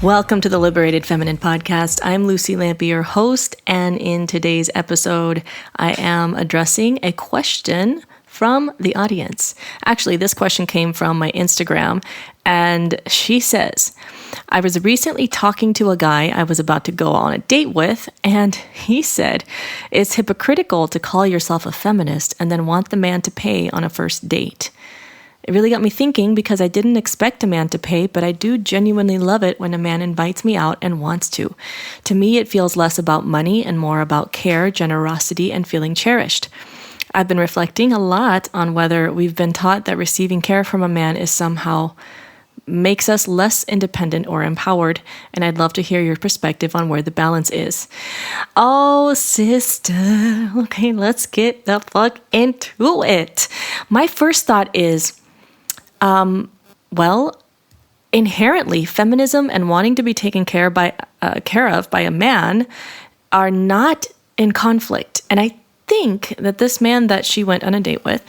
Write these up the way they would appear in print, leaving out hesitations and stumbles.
Welcome to the Liberated Feminine Podcast. I'm Lucy Lampe, your host, and in today's episode, I am addressing a question from the audience. Actually, this question came from my Instagram, and she says, I was recently talking to a guy I was about to go on a date with, and he said, it's hypocritical to call yourself a feminist and then want the man to pay on a first date. It really got me thinking because I didn't expect a man to pay, but I do genuinely love it when a man invites me out and wants to. To me, it feels less about money and more about care, generosity, and feeling cherished. I've been reflecting a lot on whether we've been taught that receiving care from a man is somehow makes us less independent or empowered, and I'd love to hear your perspective on where the balance is. Oh, sister. Okay, let's get the fuck into it. My first thought is, inherently, feminism and wanting to be taken care of by a man are not in conflict. And I think that this man that she went on a date with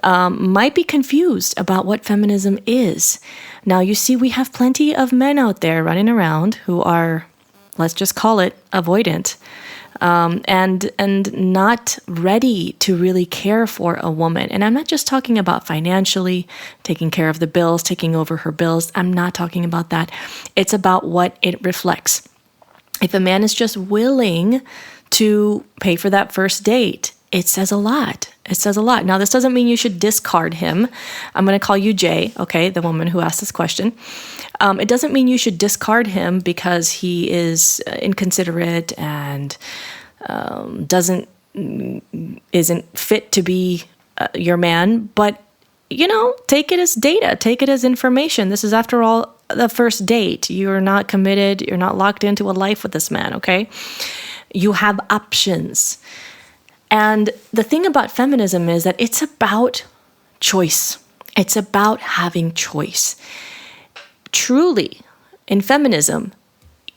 might be confused about what feminism is. Now, you see, we have plenty of men out there running around who are, let's just call it, avoidant, and not ready to really care for a woman. And I'm not just talking about financially, taking care of the bills, taking over her bills. I'm not talking about that. It's about what it reflects. If a man is just willing to pay for that first date, it says a lot. It says a lot. Now, this doesn't mean you should discard him. I'm going to call you Jay, okay, the woman who asked this question. It doesn't mean you should discard him because he is inconsiderate and isn't fit to be your man. But, take it as data. Take it as information. This is, after all, the first date. You're not committed. You're not locked into a life with this man, okay? You have options. And the thing about feminism is that it's about choice. It's about having choice. Truly, in feminism,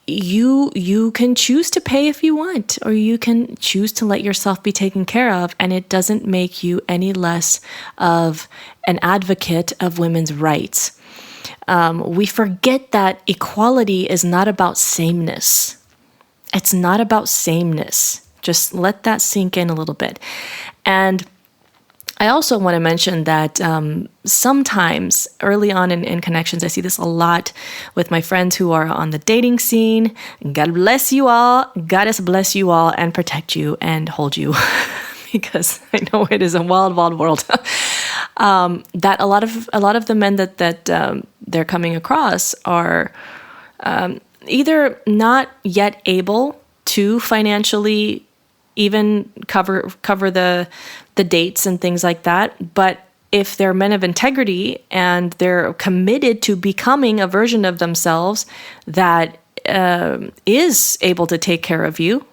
you can choose to pay if you want, or you can choose to let yourself be taken care of, and it doesn't make you any less of an advocate of women's rights. We forget that equality is not about sameness. It's not about sameness. Just let that sink in a little bit. And I also want to mention that sometimes early on in connections, I see this a lot with my friends who are on the dating scene. God bless you all. Goddess bless you all and protect you and hold you because I know it is a wild, wild world. That a lot of the men that they're coming across are either not yet able to financially even cover the dates and things like that. But if they're men of integrity and they're committed to becoming a version of themselves that is able to take care of you,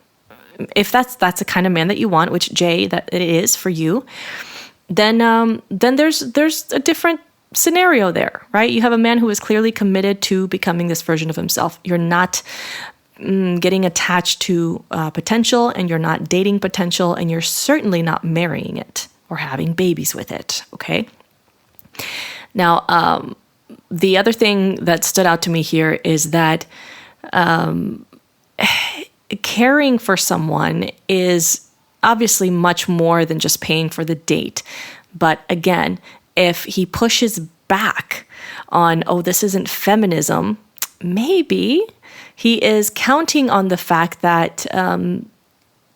if that's the kind of man that you want, which Jay, that it is for you, then there's a different scenario there, right? You have a man who is clearly committed to becoming this version of himself. You're not getting attached to potential, and you're not dating potential, and you're certainly not marrying it or having babies with it, okay? Now, the other thing that stood out to me here is that caring for someone is obviously much more than just paying for the date. But again, if he pushes back on, oh, this isn't feminism, maybe he is counting on the fact that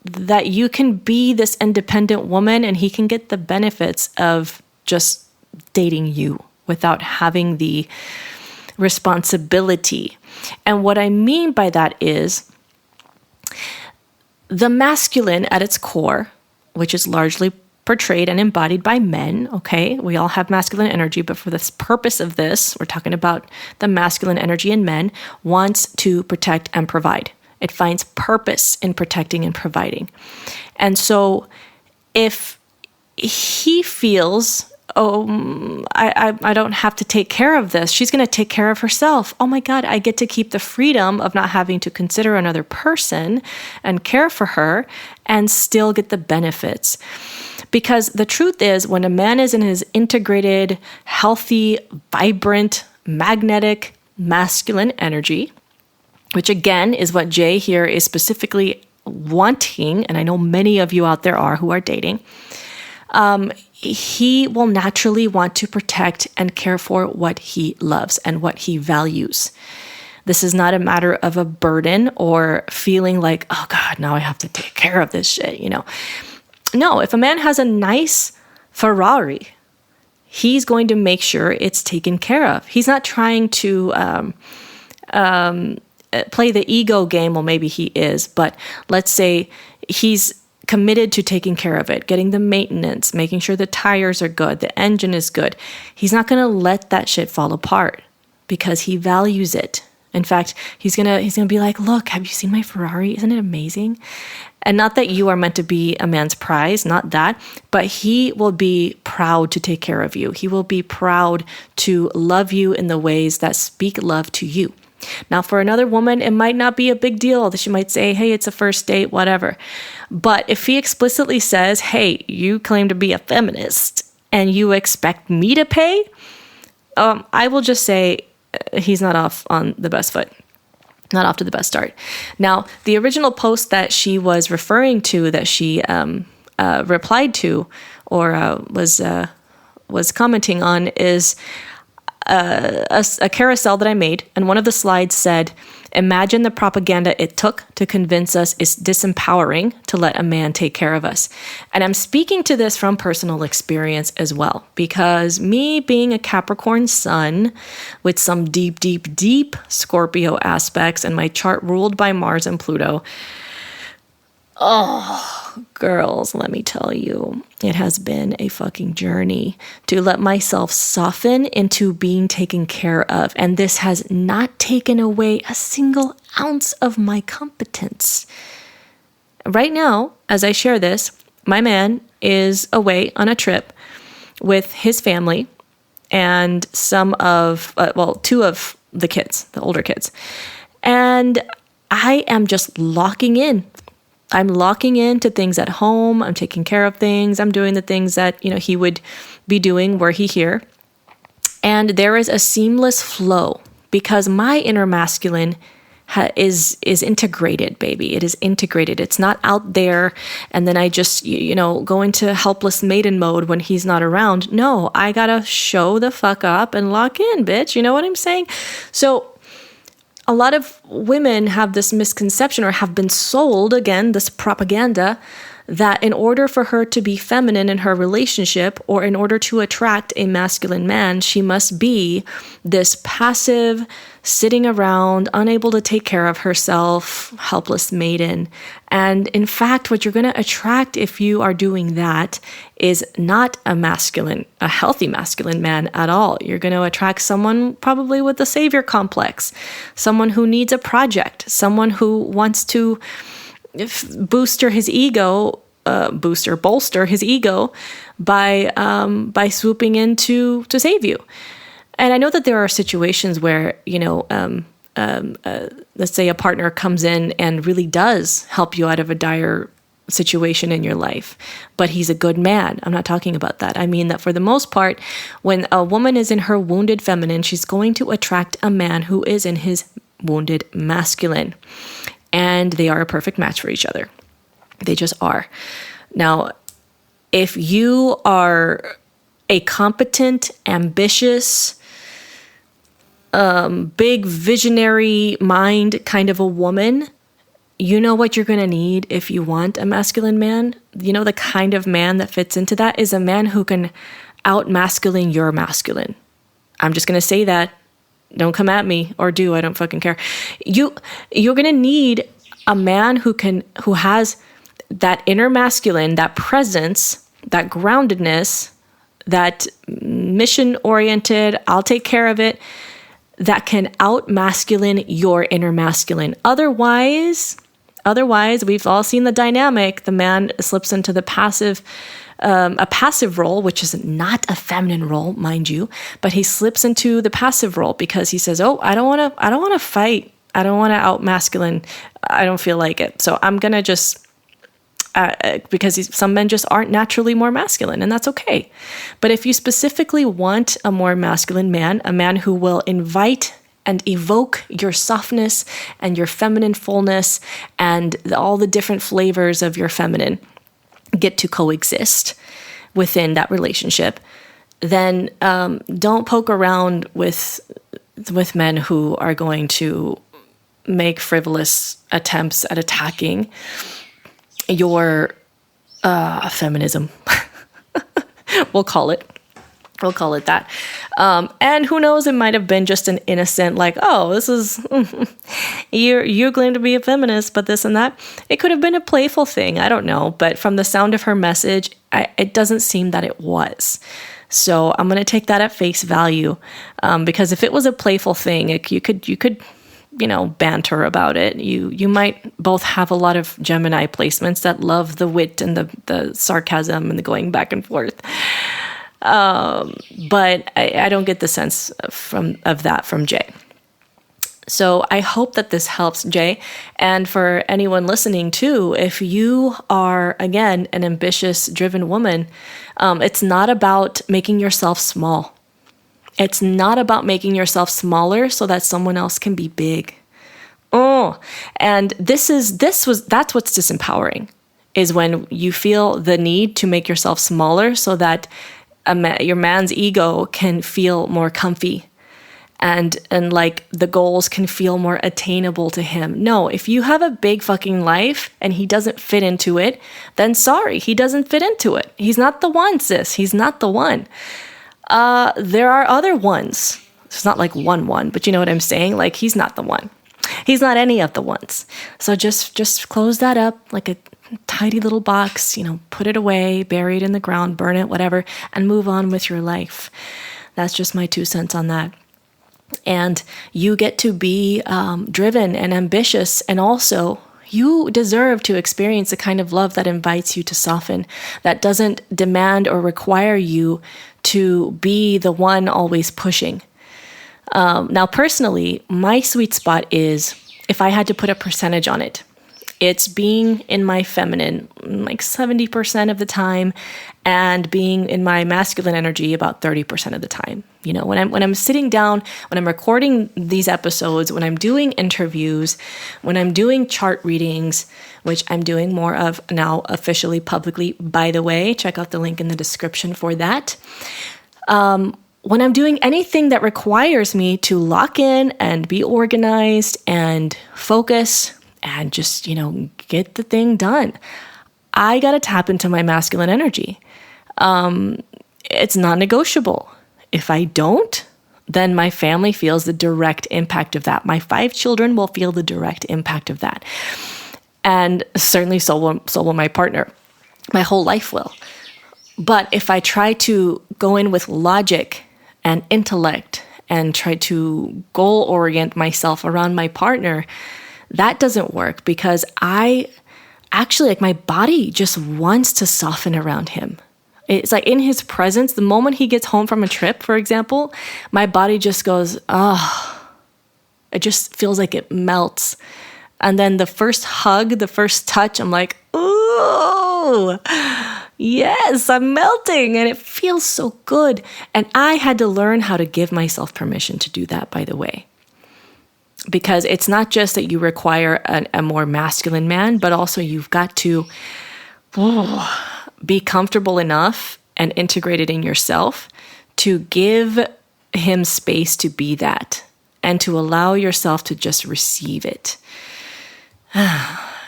that you can be this independent woman and he can get the benefits of just dating you without having the responsibility. And what I mean by that is the masculine at its core, which is largely portrayed and embodied by men, okay? We all have masculine energy, but for the purpose of this, we're talking about the masculine energy in men, wants to protect and provide. It finds purpose in protecting and providing. And so if he feels, oh, I don't have to take care of this, she's going to take care of herself. Oh my God, I get to keep the freedom of not having to consider another person and care for her and still get the benefits. Because the truth is, when a man is in his integrated, healthy, vibrant, magnetic, masculine energy, which again is what Jay here is specifically wanting, and I know many of you out there are who are dating, he will naturally want to protect and care for what he loves and what he values. This is not a matter of a burden or feeling like, oh God, now I have to take care of this shit, No, if a man has a nice Ferrari, he's going to make sure it's taken care of. He's not trying to play the ego game. Well, maybe he is, but let's say he's committed to taking care of it, getting the maintenance, making sure the tires are good, the engine is good. He's not going to let that shit fall apart because he values it. In fact, he's gonna be like, look, have you seen my Ferrari? Isn't it amazing? And not that you are meant to be a man's prize, not that, but he will be proud to take care of you. He will be proud to love you in the ways that speak love to you. Now, for another woman, it might not be a big deal. She might say, hey, it's a first date, whatever. But if he explicitly says, hey, you claim to be a feminist and you expect me to pay, I will just say he's not off on the best foot. Not off to the best start. Now, the original post that she was referring to, that she replied to or was commenting on, is a carousel that I made, and one of the slides said, imagine the propaganda it took to convince us it's disempowering to let a man take care of us. And I'm speaking to this from personal experience as well, because me being a Capricorn sun with some deep, deep, deep Scorpio aspects and my chart ruled by Mars and Pluto, oh, girls, let me tell you, it has been a fucking journey to let myself soften into being taken care of. And this has not taken away a single ounce of my competence. Right now, as I share this, my man is away on a trip with his family and two of the kids, the older kids. And I am just locking in. I'm locking into things at home. I'm taking care of things. I'm doing the things that, he would be doing were he here. And there is a seamless flow because my inner masculine is integrated, baby. It is integrated. It's not out there. And then I just, go into helpless maiden mode when he's not around. No, I gotta show the fuck up and lock in, bitch. You know what I'm saying? So a lot of women have this misconception or have been sold, again, this propaganda, that in order for her to be feminine in her relationship or in order to attract a masculine man, she must be this passive, sitting around, unable to take care of herself, helpless maiden. And in fact, what you're going to attract if you are doing that is not a healthy masculine man at all. You're going to attract someone probably with a savior complex, someone who needs a project, someone who wants to bolster his ego by swooping in to save you. And I know that there are situations where, let's say a partner comes in and really does help you out of a dire situation in your life, but he's a good man. I'm not talking about that. I mean that for the most part, when a woman is in her wounded feminine, she's going to attract a man who is in his wounded masculine. And they are a perfect match for each other. They just are. Now, if you are a competent, ambitious, big visionary mind kind of a woman, you know what you're going to need if you want a masculine man? The kind of man that fits into that is a man who can out-masculine your masculine. I'm just going to say that. Don't come at me, or do. I don't fucking care. You're going to need a man who has that inner masculine, that presence, that groundedness, that mission-oriented, I'll take care of it, that can out-masculine your inner masculine. Otherwise, we've all seen the dynamic. The man slips into the a passive role, which is not a feminine role, mind you, but he slips into the passive role because he says, "Oh, I don't want to fight. I don't want to out masculine. I don't feel like it. So I'm gonna just." Because some men just aren't naturally more masculine, and that's okay. But if you specifically want a more masculine man, a man who will invite and evoke your softness and your feminine fullness and all the different flavors of your feminine get to coexist within that relationship, then don't poke around with men who are going to make frivolous attempts at attacking your feminism. We'll call it that. And who knows, it might have been just an innocent, like, oh, this is, you claim to be a feminist, but this and that. It could have been a playful thing. I don't know. But from the sound of her message, it doesn't seem that it was. So I'm going to take that at face value. Because if it was a playful thing, you could, banter about it. You might both have a lot of Gemini placements that love the wit and the sarcasm and the going back and forth. But I don't get the sense of that from Jay. So I hope that this helps, Jay. And for anyone listening too, if you are, again, an ambitious, driven woman, it's not about making yourself small. It's not about making yourself smaller so that someone else can be big. And that's what's disempowering, is when you feel the need to make yourself smaller so that your man's ego can feel more comfy and like the goals can feel more attainable to him. No, if you have a big fucking life and he doesn't fit into it, then sorry, he doesn't fit into it. He's not the one, sis. He's not the one. There are other ones. It's not like one, but you know what I'm saying? Like, he's not the one. He's not any of the ones. So just close that up like a tidy little box, put it away, bury it in the ground, burn it, whatever, and move on with your life. That's just my 2 cents on that. And you get to be driven and ambitious, and also you deserve to experience the kind of love that invites you to soften, that doesn't demand or require you to be the one always pushing. Now, personally, my sweet spot is, if I had to put a percentage on it, it's being in my feminine like 70% of the time and being in my masculine energy about 30% of the time. When I'm sitting down, when I'm recording these episodes, when I'm doing interviews, when I'm doing chart readings, which I'm doing more of now officially, publicly, by the way, check out the link in the description for that. When I'm doing anything that requires me to lock in and be organized and focus and just, get the thing done, I got to tap into my masculine energy. It's non-negotiable. If I don't, then my family feels the direct impact of that. My 5 children will feel the direct impact of that. And certainly so will my partner. My whole life will. But if I try to go in with logic and intellect and try to goal orient myself around my partner, that doesn't work, because I actually, my body just wants to soften around him. It's like in his presence, the moment he gets home from a trip, for example, my body just goes, it just feels like it melts. And then the first hug, the first touch, I'm like, ooh, yes, I'm melting. And it feels so good. And I had to learn how to give myself permission to do that, by the way. Because it's not just that you require a more masculine man, but also you've got to be comfortable enough and integrated in yourself to give him space to be that and to allow yourself to just receive it.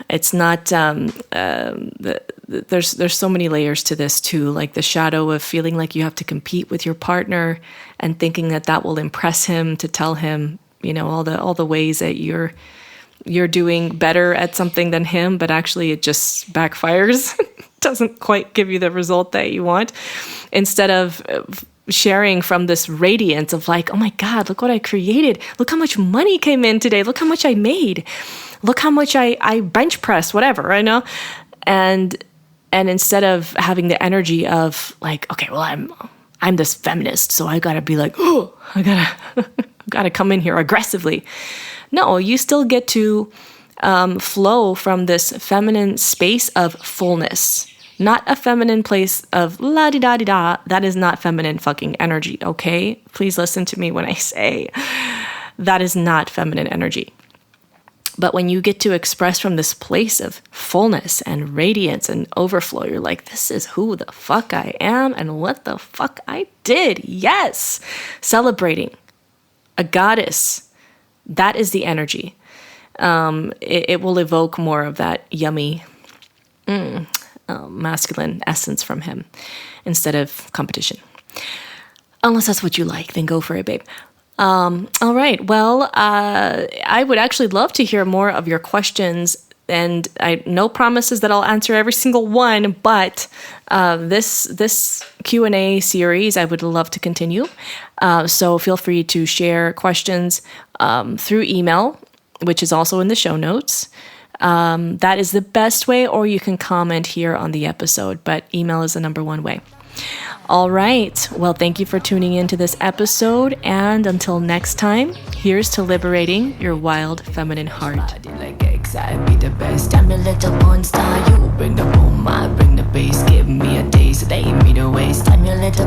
It's not, there's so many layers to this too, like the shadow of feeling like you have to compete with your partner and thinking that will impress him, to tell him, all the ways that you're doing better at something than him, but actually it just backfires, doesn't quite give you the result that you want. Instead of sharing from this radiance of like, oh my God, look what I created. Look how much money came in today. Look how much I made. Look how much I bench pressed, whatever, I know. And instead of having the energy of like, okay, well, I'm this feminist, so I gotta be like, oh, I gotta come in here aggressively. No, you still get to flow from this feminine space of fullness, not a feminine place of la-di-da-di-da. That is not feminine fucking energy, okay? Please listen to me when I say that is not feminine energy. But when you get to express from this place of fullness and radiance and overflow, you're like, this is who the fuck I am and what the fuck I did. Yes. Celebrating a goddess. That is the energy. It will evoke more of that yummy masculine essence from him instead of competition. Unless that's what you like, then go for it, babe. All right. Well, I would actually love to hear more of your questions, and no promises that I'll answer every single one, but this Q&A series I would love to continue. So feel free to share questions through email, which is also in the show notes. That is the best way, or you can comment here on the episode, but email is the number one way. All right. Well, thank you for tuning into this episode. And until next time, here's to liberating your wild feminine heart. Be the best. I'm your little porn star. You bring the boom, I bring the bass. Give me a taste, they me the waste. I'm your little